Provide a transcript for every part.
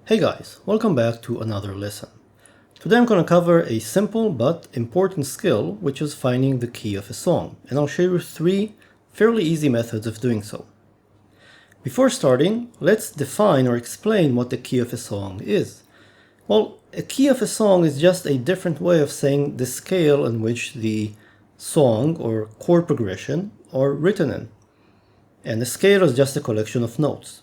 Hey guys, welcome back to another lesson. Today I'm going to cover a simple but important skill, which is finding the key of a song, and I'll show you 3 fairly easy methods of doing so. Before starting, let's define or explain what the key of a song is. Well, a key of a song is just a different way of saying the scale in which the song or chord progression are written in. And the scale is just a collection of notes.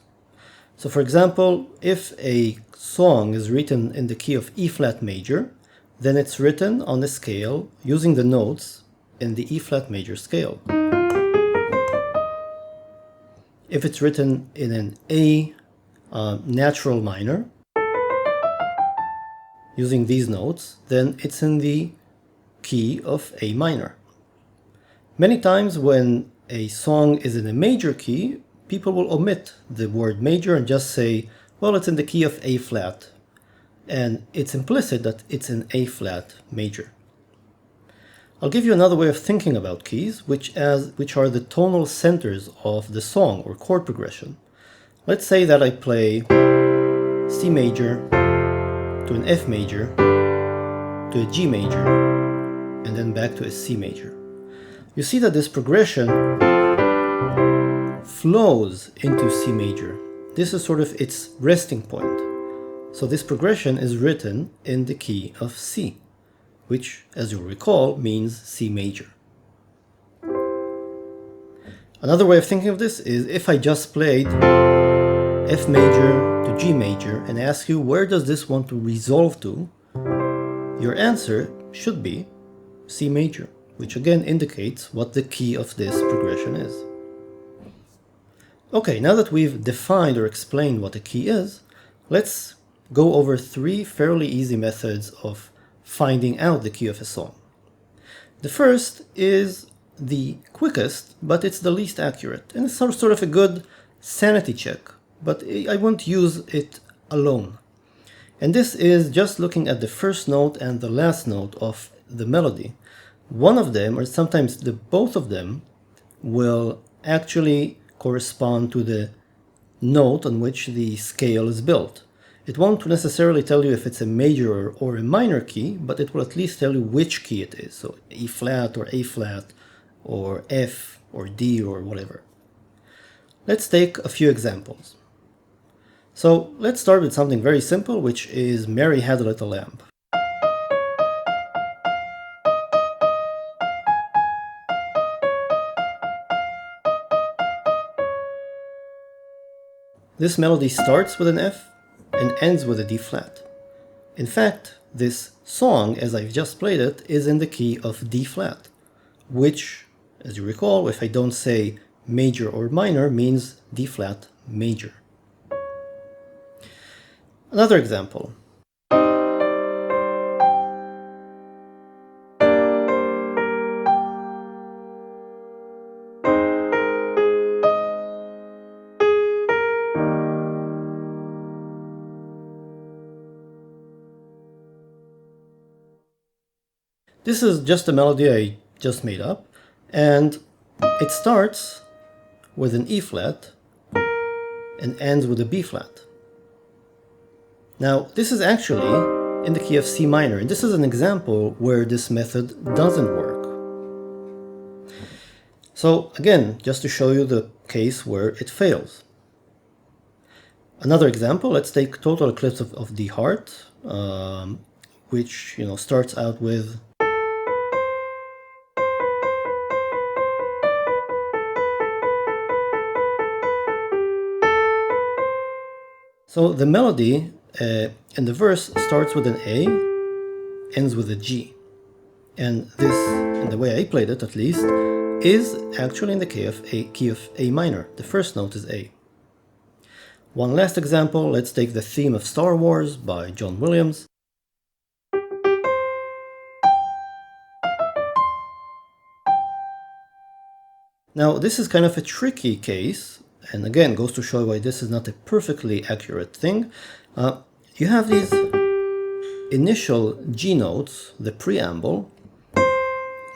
So for example, if a song is written in the key of E flat major, then it's written on the scale using the notes in the E flat major scale. If it's written in an A natural minor, using these notes, then it's in the key of A minor. Many times when a song is in a major key, people will omit the word major and just say, well, it's in the key of A flat. And it's implicit that it's in A flat major. I'll give you another way of thinking about keys, which are the tonal centers of the song or chord progression. Let's say that I play C major to an F major to a G major and then back to a C major. You see that this progression flows into C major. This is sort of its resting point. So this progression is written in the key of C, which, as you'll recall, means C major. Another way of thinking of this is if I just played F major to G major and ask you where does this want to resolve to, your answer should be C major, which again indicates what the key of this progression is. Okay, now that we've defined or explained what a key is, let's go over 3 fairly easy methods of finding out the key of a song. The first is the quickest, but it's the least accurate, and it's sort of a good sanity check, but I won't use it alone. And this is just looking at the first note and the last note of the melody. One of them, or sometimes both of them, will actually correspond to the note on which the scale is built. It won't necessarily tell you if it's a major or a minor key, but it will at least tell you which key it is. So E flat or A flat or F or D or whatever. Let's take a few examples. So let's start with something very simple, which is Mary Had a Little Lamb. This melody starts with an F and ends with a D flat. In fact, this song, as I've just played it, is in the key of D flat, which, as you recall, if I don't say major or minor, means D flat major. Another example. This is just a melody I just made up, and it starts with an E flat and ends with a B flat. Now, this is actually in the key of C minor, and this is an example where this method doesn't work. So again, just to show you the case where it fails. Another example, let's take Total Eclipse of the Heart, which starts out with So the melody in the verse starts with an A, ends with a G. And this, in the way I played it at least, is actually in the key of A minor. The first note is A. One last example, let's take the theme of Star Wars by John Williams. Now, this is kind of a tricky case, and again, goes to show why this is not a perfectly accurate thing. You have these initial G notes, the preamble,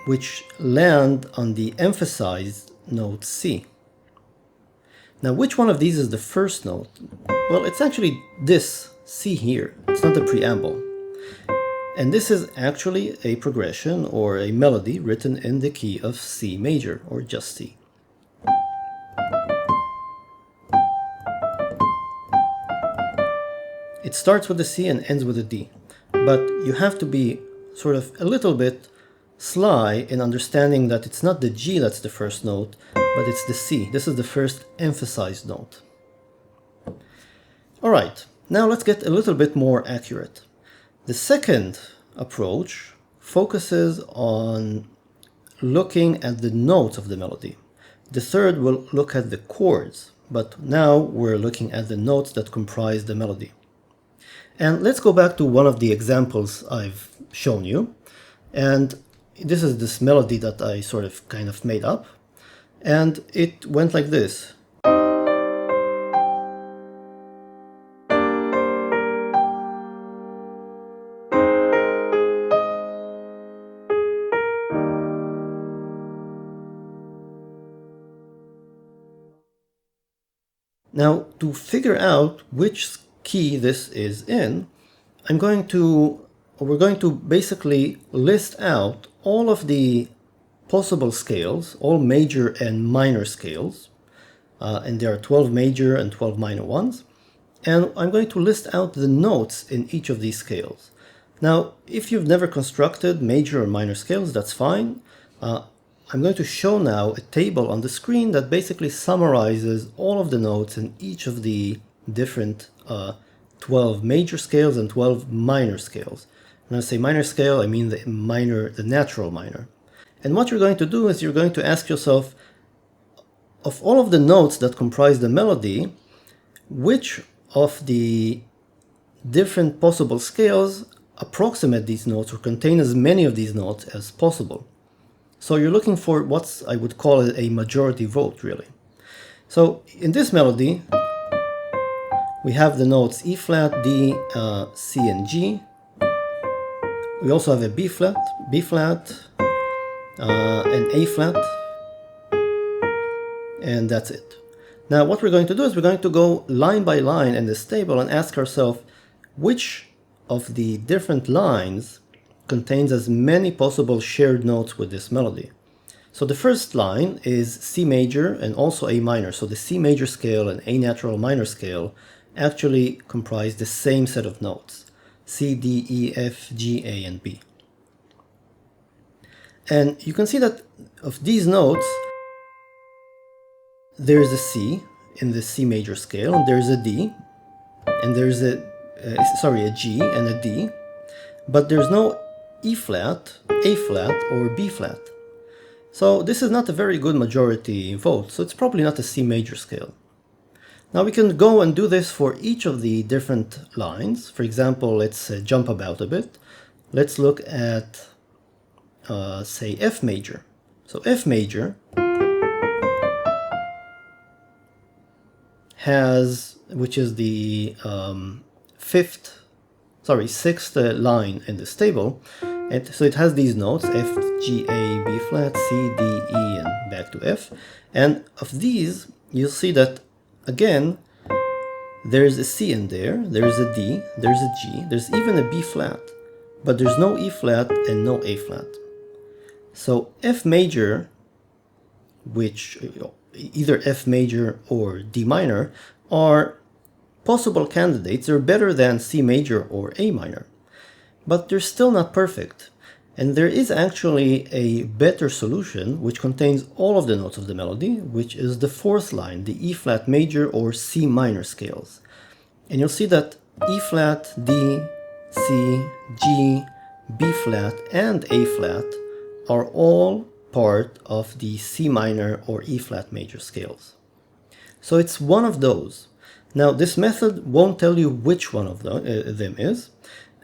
which land on the emphasized note C. Now, which one of these is the first note? Well, it's actually this C here. It's not a preamble. And this is actually a progression or a melody written in the key of C major, or just C. It starts with a C and ends with a D, but you have to be sort of a little bit sly in understanding that it's not the G that's the first note, but it's the C. This is the first emphasized note. All right, now let's get a little bit more accurate. The second approach focuses on looking at the notes of the melody. The third will look at the chords, but now we're looking at the notes that comprise the melody. And let's go back to one of the examples I've shown you. And this is this melody that I sort of kind of made up. And it went like this. Now, to figure out which key this is in, we're going to basically list out all of the possible scales, all major and minor scales, and there are 12 major and 12 minor ones, and I'm going to list out the notes in each of these scales. Now, if you've never constructed major or minor scales, that's fine. I'm going to show now a table on the screen that basically summarizes all of the notes in each of the different 12 major scales and 12 minor scales. When I say minor scale, I mean the natural minor. And what you're going to do is you're going to ask yourself, of all of the notes that comprise the melody, which of the different possible scales approximate these notes or contain as many of these notes as possible? So you're looking for what I would call a majority vote, really. So in this melody, we have the notes E flat, D, C, and G. We also have a B flat, and A flat, and that's it. Now what we're going to do is we're going to go line by line in this table and ask ourselves which of the different lines contains as many possible shared notes with this melody. So the first line is C major and also A minor. So the C major scale and A natural minor scale actually comprise the same set of notes: C, D, E, F, G, A, and B. And you can see that of these notes, there's a C in the C major scale, and there's a D, and there's a G and a D, but there's no E flat, A flat, or B flat. So this is not a very good majority vote, so it's probably not a C major scale. Now we can go and do this for each of the different lines. For example, let's jump about a bit. Let's look at, say, F major. So F major has, which is the sixth line in this table. And so it has these notes: F, G, A, B flat, C, D, E, and back to F. And of these, you'll see that, again, there's a C in there, there's a D, there's a G, there's even a B flat, but there's no E flat and no A flat. So F major, which either F major or D minor, are possible candidates. They're better than C major or A minor, but they're still not perfect. And there is actually a better solution which contains all of the notes of the melody, which is the fourth line, the E flat major or C minor scales. And you'll see that E flat, D, C, G, B flat, and A flat are all part of the C minor or E flat major scales. So it's one of those. Now this method won't tell you which one of them is,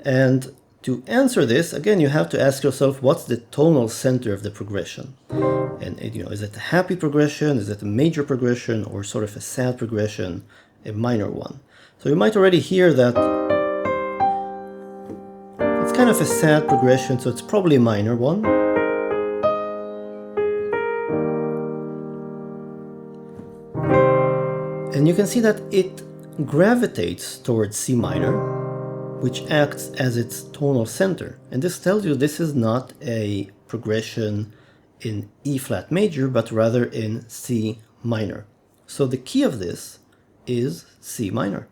and to answer this, again, you have to ask yourself, what's the tonal center of the progression? And is it a happy progression? Is it a major progression, or sort of a sad progression, a minor one? So you might already hear that it's kind of a sad progression, so it's probably a minor one. And you can see that it gravitates towards C minor, which acts as its tonal center. And this tells you this is not a progression in E flat major, but rather in C minor. So the key of this is C minor.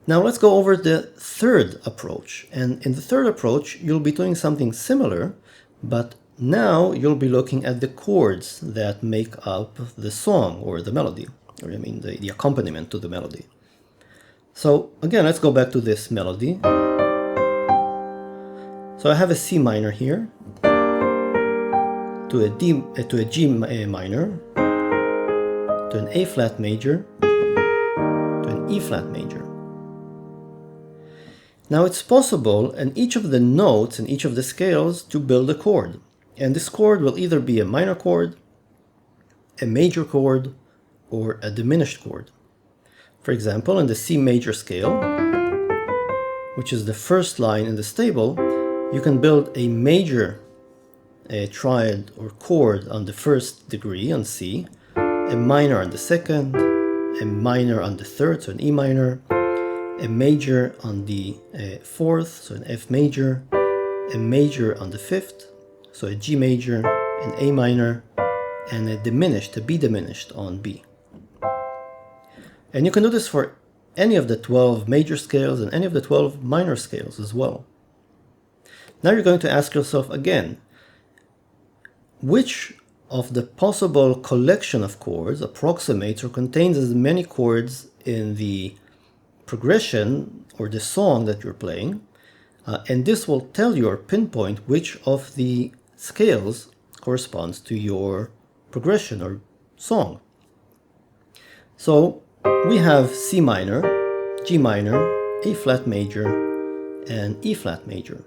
Now let's go over the third approach. And in the third approach, you'll be doing something similar, but now you'll be looking at the chords that make up the song or the melody, or I mean the accompaniment to the melody. So again, let's go back to this melody. So I have a C minor here, to a G minor, to an A flat major, to an E flat major. Now it's possible in each of the notes and each of the scales to build a chord. And this chord will either be a minor chord, a major chord, or a diminished chord. For example, in the C major scale, which is the first line in this table, you can build a major triad or chord on the first degree on C, a minor on the second, a minor on the third, so an E minor, a major on the fourth, so an F major, a major on the fifth, so a G major, an A minor, and a B diminished on B. And you can do this for any of the 12 major scales and any of the 12 minor scales as well. Now you're going to ask yourself again, which of the possible collection of chords approximates or contains as many chords in the progression or the song that you're playing, and this will tell you or pinpoint which of the scales corresponds to your progression or song. So we have C minor, G minor, A flat major, and E flat major.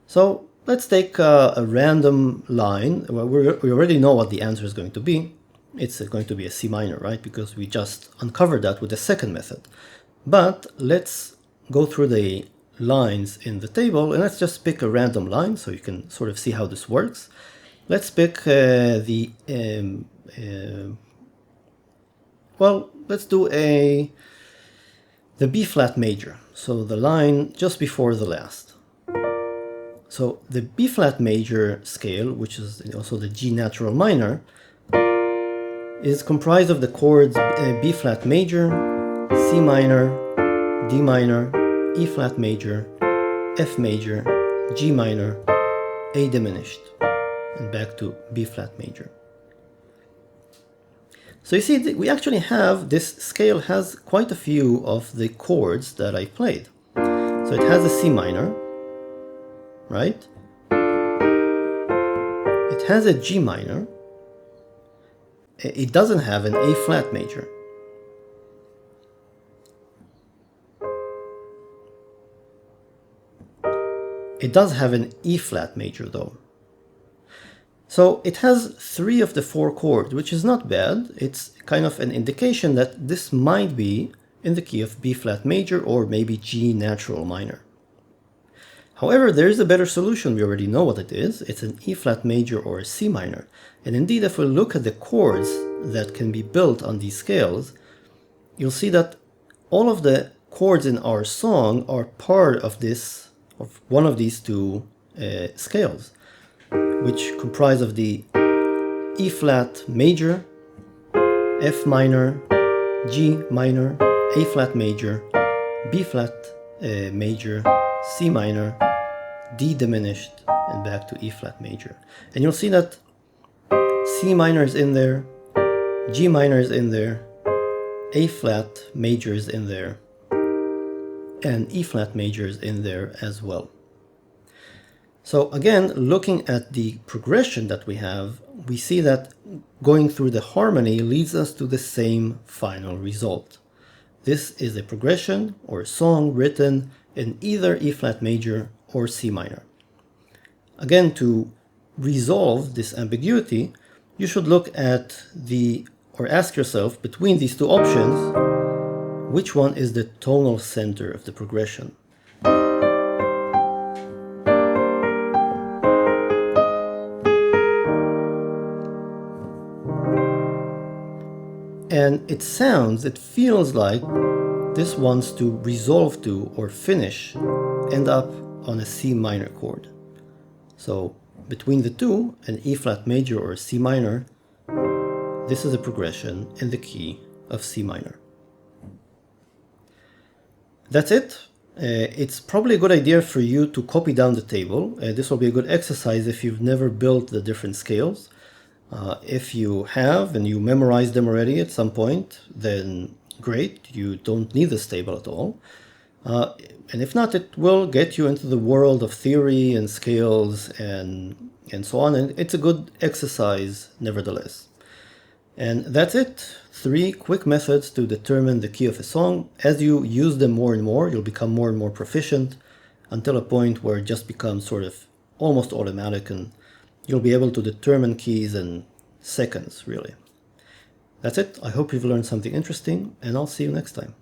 So let's take a random line. Well, we already know what the answer is going to be. It's going to be a C minor, right? Because we just uncovered that with the second method. But let's go through the lines in the table and let's just pick a random line so you can sort of see how this works. Let's pick let's do the B flat major. So the line just before the last. So the B flat major scale, which is also the G natural minor, is comprised of the chords B flat major, C minor, D minor, E flat major, F major, G minor, A diminished, and back to B flat major. So you see, we actually have, this scale has quite a few of the chords that I played. So it has a C minor, right? It has a G minor. It doesn't have an A flat major. It does have an E flat major though. So it has 3 of the 4 chords, which is not bad. It's kind of an indication that this might be in the key of B flat major or maybe G natural minor. However, there is a better solution. We already know what it is. It's an E flat major or a C minor. And indeed, if we look at the chords that can be built on these scales, you'll see that all of the chords in our song are part of this, of one of these 2 scales, which comprise of the E flat major, F minor, G minor, A flat major, B flat major, C minor, D diminished, and back to E flat major. And you'll see that C minor is in there, G minor is in there, A flat major is in there, and E flat major is in there as well. So again, looking at the progression that we have, we see that going through the harmony leads us to the same final result. This is a progression or a song written in either E flat major or C minor. Again, to resolve this ambiguity, you should look at or ask yourself between these 2 options, which one is the tonal center of the progression? And it feels like this wants to resolve to or finish, end up on a C minor chord. So between the two, an E flat major or a C minor, this is a progression in the key of C minor. That's it. It's probably a good idea for you to copy down the table. This will be a good exercise if you've never built the different scales. If you have and you memorized them already at some point, then great, you don't need this table at all. And if not, it will get you into the world of theory and scales and so on. And it's a good exercise nevertheless. And that's it. 3 quick methods to determine the key of a song. As you use them more and more, you'll become more and more proficient until a point where it just becomes sort of almost automatic and you'll be able to determine keys in seconds, really. That's it. I hope you've learned something interesting, and I'll see you next time.